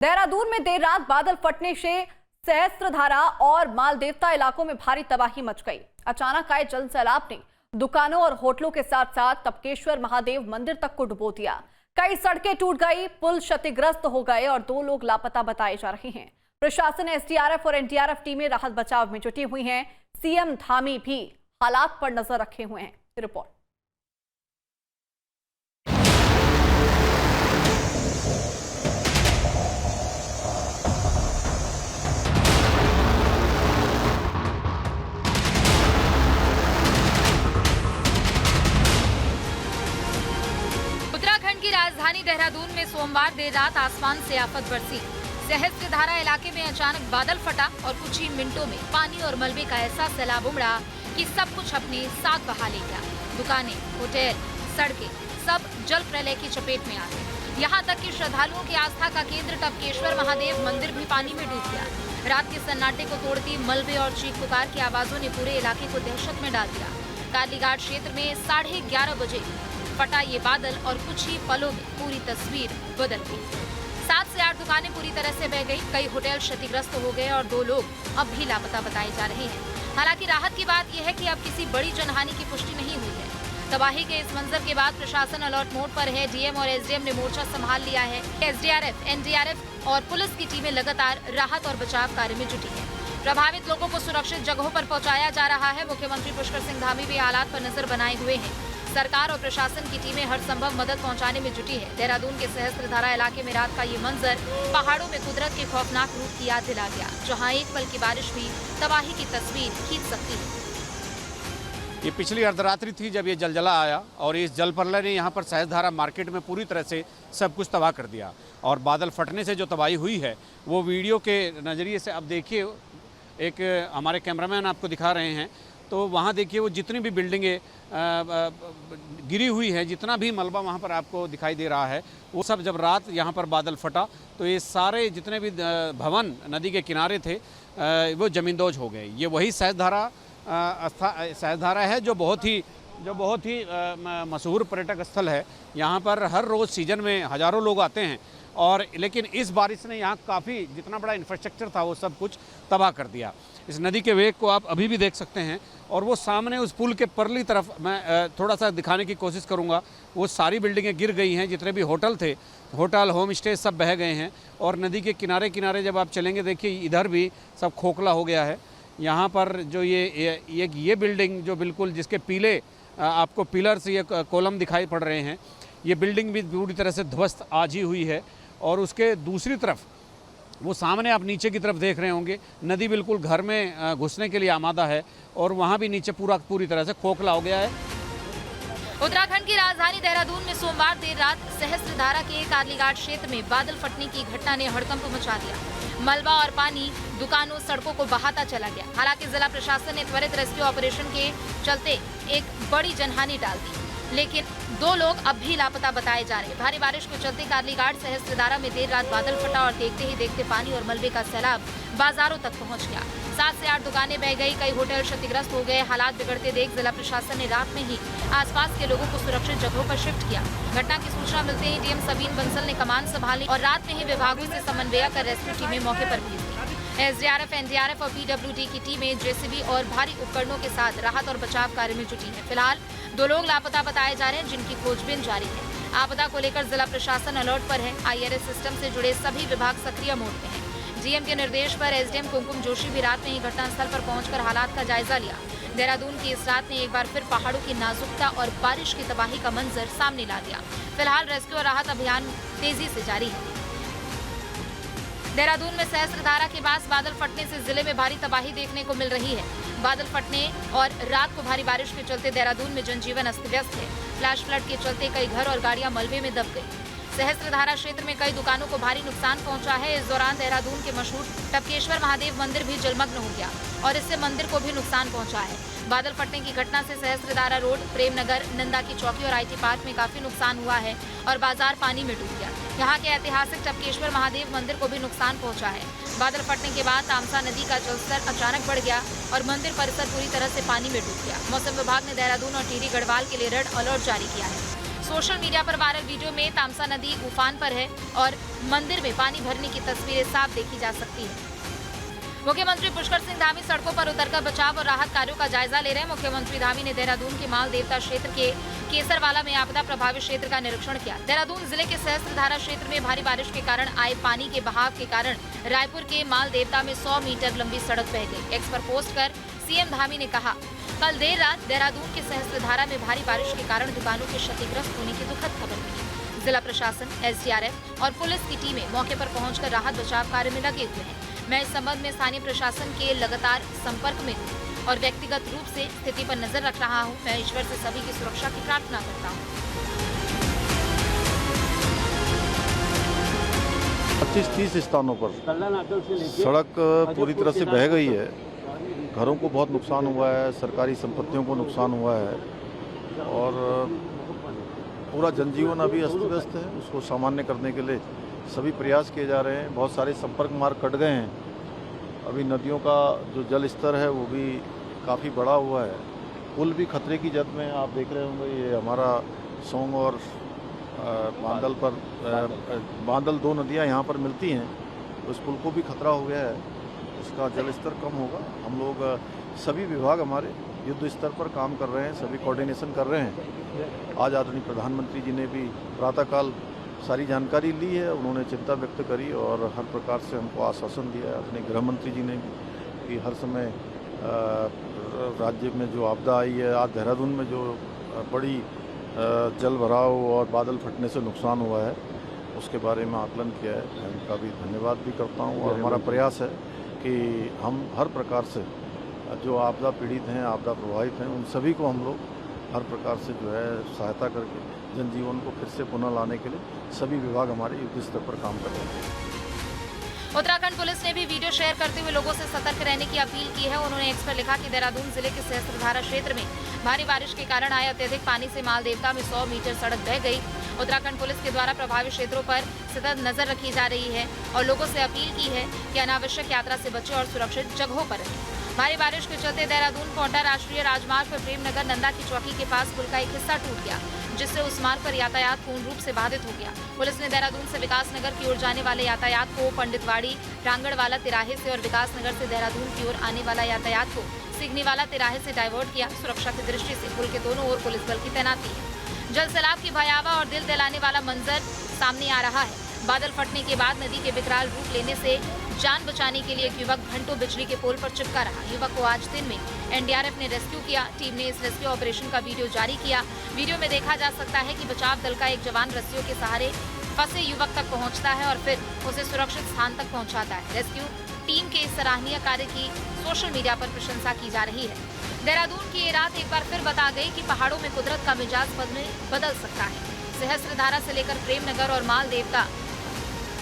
देहरादून में देर रात बादल फटने से सहस्त्रधारा और मालदेवता इलाकों में भारी तबाही मच गई। अचानक आए जल सैलाब ने दुकानों और होटलों के साथ साथ तपकेश्वर महादेव मंदिर तक को डुबो दिया। कई सड़कें टूट गई, पुल क्षतिग्रस्त हो गए और 2 लोग लापता बताए जा रहे हैं। प्रशासन, एसडीआरएफ और एनडीआरएफ टीमें राहत बचाव में जुटी हुई हैं। सीएम धामी भी हालात पर नजर रखे हुए हैं। रिपोर्ट। उत्तराखंड की राजधानी देहरादून में सोमवार देर रात आसमान से आफत बरसी। सहस्त्रधारा इलाके में अचानक बादल फटा और कुछ ही मिनटों में पानी और मलबे का ऐसा सैलाब उमड़ा कि सब कुछ अपने साथ बहा ले गया। दुकानें, होटल, सड़कें सब जल प्रलय की चपेट में आ गए। यहाँ तक कि श्रद्धालुओं की आस्था का केंद्र टपकेश्वर महादेव मंदिर भी पानी में डूब गया। रात के सन्नाटे को तोड़ती मलबे और चीख पुकार की आवाजों ने पूरे इलाके को दहशत में डाल दिया। कालीघाट क्षेत्र में 11:30 बजे फटा ये बादल और कुछ ही पलों में पूरी तस्वीर बदल गई। 7 से 8 दुकानें पूरी तरह से बह गई, कई होटल क्षतिग्रस्त हो गए और 2 लोग अब भी लापता बताए जा रहे हैं। हालांकि राहत की बात यह है कि अब किसी बड़ी जनहानि की पुष्टि नहीं हुई है। तबाही के इस मंजर के बाद प्रशासन अलर्ट मोड पर है। डीएम और एसडीएम ने मोर्चा संभाल लिया है। एसडीआरएफ, एनडीआरएफ और पुलिस की टीमें लगातार राहत और बचाव कार्य में जुटी है। प्रभावित लोगों को सुरक्षित जगहों पर पहुंचाया जा रहा है। मुख्यमंत्री पुष्कर सिंह धामी भी हालात पर नजर बनाए हुए हैं। सरकार और प्रशासन की टीमें हर संभव मदद पहुंचाने में जुटी है। देहरादून के सहस्त्रधारा इलाके में रात का ये मंजर पहाड़ों में कुदरत के खौफनाक रूप की याद दिला गया, जहां एक पल की बारिश भी तबाही की तस्वीर खींच सकती है। ये पिछली अर्धरात्रि थी जब ये जलजला आया और इस जल प्रलय ने यहाँ पर सहस्त्रधारा मार्केट में पूरी तरह से सब कुछ तबाह कर दिया। और बादल फटने से जो तबाही हुई है वो वीडियो के नज़रिए से अब देखिए, एक हमारे कैमरामैन आपको दिखा रहे हैं, तो वहाँ देखिए वो जितनी भी बिल्डिंगें गिरी हुई है, जितना भी मलबा वहाँ पर आपको दिखाई दे रहा है, वो सब जब रात यहाँ पर बादल फटा तो ये सारे जितने भी भवन नदी के किनारे थे वो ज़मींदोज हो गए। ये वही सहस्त्रधारा है जो बहुत ही मशहूर पर्यटक स्थल है। यहाँ पर हर रोज़ सीजन में हज़ारों लोग आते हैं और लेकिन इस बारिश ने यहाँ काफ़ी जितना बड़ा इंफ्रास्ट्रक्चर था वो सब कुछ तबाह कर दिया। इस नदी के वेग को आप अभी भी देख सकते हैं और वो सामने उस पुल के परली तरफ मैं थोड़ा सा दिखाने की कोशिश करूँगा। वो सारी बिल्डिंगें गिर गई हैं, जितने भी होटल थे, होटल होम स्टे सब बह गए हैं। और नदी के किनारे किनारे जब आप चलेंगे देखिए इधर भी सब खोखला हो गया है। यहाँ पर जो ये बिल्डिंग जो बिल्कुल जिसके पीले आपको पिलर्स ये कॉलम दिखाई पड़ रहे हैं, ये बिल्डिंग भी पूरी तरह से ध्वस्त आज ही हुई है। और उसके दूसरी तरफ वो सामने आप नीचे की तरफ देख रहे होंगे, नदी बिल्कुल घर में घुसने के लिए आमादा है और वहाँ भी नीचे पूरी तरह से खोखला हो गया है। उत्तराखंड की राजधानी देहरादून में सोमवार देर रात सहस्त्रधारा के कालीघाट क्षेत्र में बादल फटने की घटना ने हड़कंप मचा दिया। मलबा और पानी दुकानों, सड़कों को बहाता चला गया। हालांकि जिला प्रशासन ने त्वरित रेस्क्यू ऑपरेशन के चलते एक बड़ी जनहानि टाल दी, लेकिन 2 लोग अब भी लापता बताए जा रहे हैं। भारी बारिश के चलते कालीघाट सहस्त्रधारा में देर रात बादल फटा और देखते ही देखते पानी और मलबे का सैलाब बाजारों तक पहुंच गया। 7 से 8 दुकानें बह गई, कई होटल क्षतिग्रस्त हो गए। हालात बिगड़ते देख जिला प्रशासन ने रात में ही आसपास के लोगों को सुरक्षित जगहों पर शिफ्ट किया। घटना की सूचना मिलते ही डीएम सबीन बंसल ने कमान संभाली और रात में ही विभागों से समन्वय कर रेस्क्यू टीमें मौके पर भेज दी। एसडीआरएफ, एनडीआरएफ और पीडब्ल्यूडी की टीमें जेसीबी और भारी उपकरणों के साथ राहत और बचाव कार्य में जुटी है। फिलहाल 2 लोग लापता बताए जा रहे हैं, जिनकी खोजबीन जारी है। आपदा को लेकर जिला प्रशासन अलर्ट पर है। आईआरएस सिस्टम से जुड़े सभी विभाग सक्रिय मोड में हैं। डीएम के निर्देश पर एसडीएम कुमकुम जोशी भी रात में ही घटनास्थल पर पहुंचकर हालात का जायजा लिया। देहरादून की इस रात ने एक बार फिर पहाड़ों की नाजुकता और बारिश की तबाही का मंजर सामने ला दिया। फिलहाल रेस्क्यू और राहत अभियान तेजी से जारी है। देहरादून में सहस्त्रधारा के बाद बादल फटने से जिले में भारी तबाही देखने को मिल रही है। बादल फटने और रात को भारी बारिश के चलते देहरादून में जनजीवन अस्त व्यस्त है। फ्लैश फ्लड के चलते कई घर और गाड़ियां मलबे में दब गई। सहस्त्रधारा क्षेत्र में कई दुकानों को भारी नुकसान पहुंचा है। इस दौरान देहरादून के मशहूर टपकेश्वर महादेव मंदिर भी जलमग्न हो गया और इससे मंदिर को भी नुकसान पहुंचा है। बादल फटने की घटना से सहस्त्रधारा रोड, प्रेमनगर, नंदा की चौकी और आईटी पार्क में काफी नुकसान हुआ है और बाजार पानी में डूब गया। यहाँ के ऐतिहासिक टपकेश्वर महादेव मंदिर को भी नुकसान पहुंचा है। बादल फटने के बाद तामसा नदी का जलस्तर अचानक बढ़ गया और मंदिर परिसर पूरी तरह से पानी में डूब गया। मौसम विभाग ने देहरादून और टिहरी गढ़वाल के लिए रेड अलर्ट जारी किया है। सोशल मीडिया पर वायरल वीडियो में तामसा नदी उफान पर है और मंदिर में पानी भरने की तस्वीरें साफ देखी जा सकती है। मुख्यमंत्री पुष्कर सिंह धामी सड़कों पर उतरकर बचाव और राहत कार्यों का जायजा ले रहे हैं। मुख्यमंत्री धामी ने देहरादून के माल देवता क्षेत्र के केसरवाला में आपदा प्रभावित क्षेत्र का निरीक्षण किया। देहरादून जिले के सहस्त्रधारा क्षेत्र में भारी बारिश के कारण आए पानी के बहाव के कारण रायपुर के माल देवता में 100 मीटर लंबी सड़क बह गई। एक्स पर पोस्ट कर सीएम धामी ने कहा, कल देर रात देहरादून के सहस्त्रधारा में भारी बारिश के कारण दुकानों के क्षतिग्रस्त होने की दुखद खबर मिली। जिला प्रशासन, एसडीआरएफ और पुलिस की टीमें मौके पर पहुंचकर राहत बचाव कार्य में लगे हुए हैं। मैं इस संबंध में स्थानीय प्रशासन के लगातार संपर्क में हूँ और व्यक्तिगत रूप से स्थिति पर नजर रख रहा हूँ। मैं ईश्वर से सभी की सुरक्षा की प्रार्थना करता हूँ। 25-30 स्थानों पर सड़क पूरी तरह से बह गई है। घरों को बहुत नुकसान हुआ है, सरकारी संपत्तियों को नुकसान हुआ है और पूरा जनजीवन अभी अस्त व्यस्त है। उसको सामान्य करने के लिए सभी प्रयास किए जा रहे हैं। बहुत सारे संपर्क मार्ग कट गए हैं। अभी नदियों का जो जल स्तर है वो भी काफ़ी बढ़ा हुआ है। पुल भी खतरे की जद में, आप देख रहे होंगे ये हमारा सोंग और बांदल पर बांदल 2 नदियां यहाँ पर मिलती हैं, उस पुल को भी खतरा हो गया है। उसका जल स्तर कम होगा। हम लोग सभी विभाग हमारे युद्ध स्तर पर काम कर रहे हैं, सभी कोऑर्डिनेशन कर रहे हैं। आज आदरणीय प्रधानमंत्री जी ने भी प्रातःकाल सारी जानकारी ली है, उन्होंने चिंता व्यक्त करी और हर प्रकार से हमको आश्वासन दिया है। अपने गृह मंत्री जी ने भी कि हर समय राज्य में जो आपदा आई है, आज देहरादून में जो बड़ी जल भराव और बादल फटने से नुकसान हुआ है, उसके बारे में आकलन किया है। मैं उनका भी धन्यवाद भी करता हूँ और हमारा प्रयास है कि हम हर प्रकार से जो आपदा पीड़ित हैं, आपदा प्रभावित हैं, उन सभी को हम लोग हर प्रकार से जो है सहायता करके जनजीवन को फिर से पुनः लाने के लिए सभी विभाग हमारे युद्ध स्तर पर काम कर रहे हैं। उत्तराखंड पुलिस ने भी वीडियो शेयर करते हुए लोगों से सतर्क रहने की अपील की है। उन्होंने एक्स पर लिखा कि देहरादून जिले के सहस्त्रधारा क्षेत्र में भारी बारिश के कारण आए अत्यधिक पानी से माल देवता में 100 मीटर सड़क बह गई। उत्तराखंड पुलिस के द्वारा प्रभावित क्षेत्रों पर सतत नजर रखी जा रही है और लोगों से अपील की है कि अनावश्यक यात्रा से बचें और सुरक्षित जगहों पर रहें। भारी बारिश के चलते देहरादून कोंटा राष्ट्रीय राजमार्ग पर प्रेमनगर नंदा की चौकी के पास पुल का एक हिस्सा टूट गया, जिससे उस मार्ग पर यातायात पूर्ण रूप से बाधित हो गया। पुलिस ने देहरादून से विकासनगर की ओर जाने वाले यातायात को पंडितवाड़ी रांगड़वाला तिराहे से और विकासनगर से देहरादून की ओर आने वाला यातायात को सिगनीवाला तिराहे से डाइवर्ट किया। सुरक्षा की दृष्टि से पुल के दोनों ओर पुलिस बल की तैनाती है। जल सैलाब की भयावह और दिल दहलाने वाला मंजर सामने आ रहा है। बादल फटने के बाद नदी के विकराल रूप लेने से जान बचाने के लिए एक युवक घंटों बिजली के पोल पर चिपका रहा। युवक को आज दिन में एनडीआरएफ ने रेस्क्यू किया। टीम ने इस रेस्क्यू ऑपरेशन का वीडियो जारी किया। वीडियो में देखा जा सकता है कि बचाव दल का एक जवान रस्सियों के सहारे फंसे युवक तक पहुंचता है और फिर उसे सुरक्षित स्थान तक पहुंचाता है। रेस्क्यू टीम के इस सराहनीय कार्य की सोशल मीडिया पर प्रशंसा की जा रही है। देहरादून की ये रात एक बार फिर बता गई कि पहाड़ों में कुदरत का मिजाज बदल सकता है। सहस्त्रधारा से लेकर प्रेमनगर और माल देवता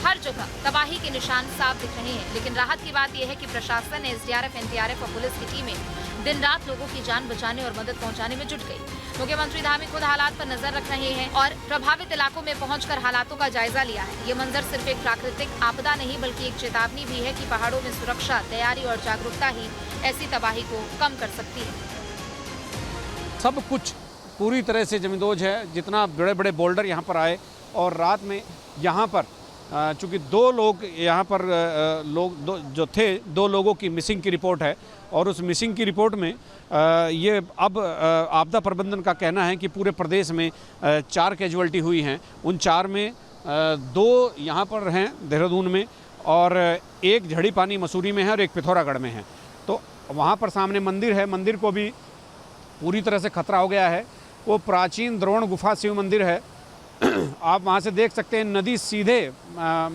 हर जगह तबाही के निशान साफ दिख रहे हैं। लेकिन राहत की बात यह है कि प्रशासन, एसडीआरएफ, एनडीआरएफ और पुलिस की टीमें दिन रात लोगों की जान बचाने और मदद पहुंचाने में जुट गई। मुख्यमंत्री धामी खुद हालात पर नजर रख रहे हैं और प्रभावित इलाकों में पहुंचकर हालातों का जायजा लिया है। ये मंजर सिर्फ एक प्राकृतिक आपदा नहीं बल्कि एक चेतावनी भी है कि पहाड़ों में सुरक्षा, तैयारी और जागरूकता ही ऐसी तबाही को कम कर सकती है। सब कुछ पूरी तरह से जमींदोज है। जितना बड़े बड़े बोल्डर यहाँ पर आए और रात में यहाँ पर चूँकि 2 लोग यहाँ पर जो थे, 2 लोगों की मिसिंग की रिपोर्ट है और उस मिसिंग की रिपोर्ट में ये अब आपदा प्रबंधन का कहना है कि पूरे प्रदेश में 4 कैजुअल्टी हुई हैं। उन 4 में 2 यहाँ पर हैं देहरादून में और एक झड़ी पानी मसूरी में है और एक पिथौरागढ़ में है। तो वहाँ पर सामने मंदिर है, मंदिर को भी पूरी तरह से खतरा हो गया है। वो प्राचीन द्रोण गुफा शिव मंदिर है। आप वहाँ से देख सकते हैं नदी सीधे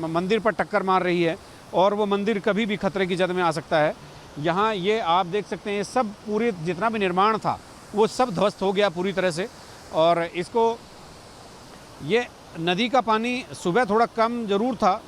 मंदिर पर टक्कर मार रही है और वो मंदिर कभी भी खतरे की जद में आ सकता है। यहाँ ये आप देख सकते हैं सब पूरे जितना भी निर्माण था वो सब ध्वस्त हो गया पूरी तरह से। और इसको ये नदी का पानी सुबह थोड़ा कम ज़रूर था,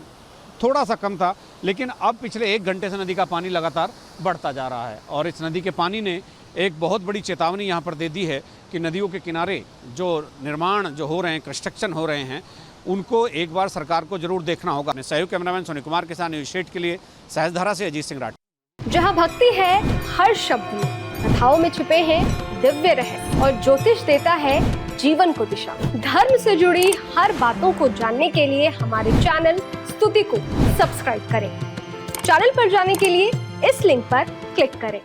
थोड़ा सा कम था, लेकिन अब पिछले 1 घंटे से नदी का पानी लगातार बढ़ता जा रहा है। और इस नदी के पानी ने एक बहुत बड़ी चेतावनी यहाँ पर दे दी है कि नदियों के किनारे जो निर्माण जो हो रहे हैं, कंस्ट्रक्शन हो रहे हैं, उनको एक बार सरकार को जरूर देखना होगा। सहयोग कैमरामैन सोनी कुमार के साथ न्यूज़ 8 के लिए सहस्त्रधारा से अजीत सिंह राठी। जहाँ भक्ति है हर शब्द में, कथाओं में छिपे हैं दिव्य रहस्य और ज्योतिष देता है जीवन को दिशा। धर्म से जुड़ी हर बातों को जानने के लिए हमारे चैनल स्तुति को सब्सक्राइब करें। चैनल पर जाने के लिए इस लिंक पर क्लिक करें।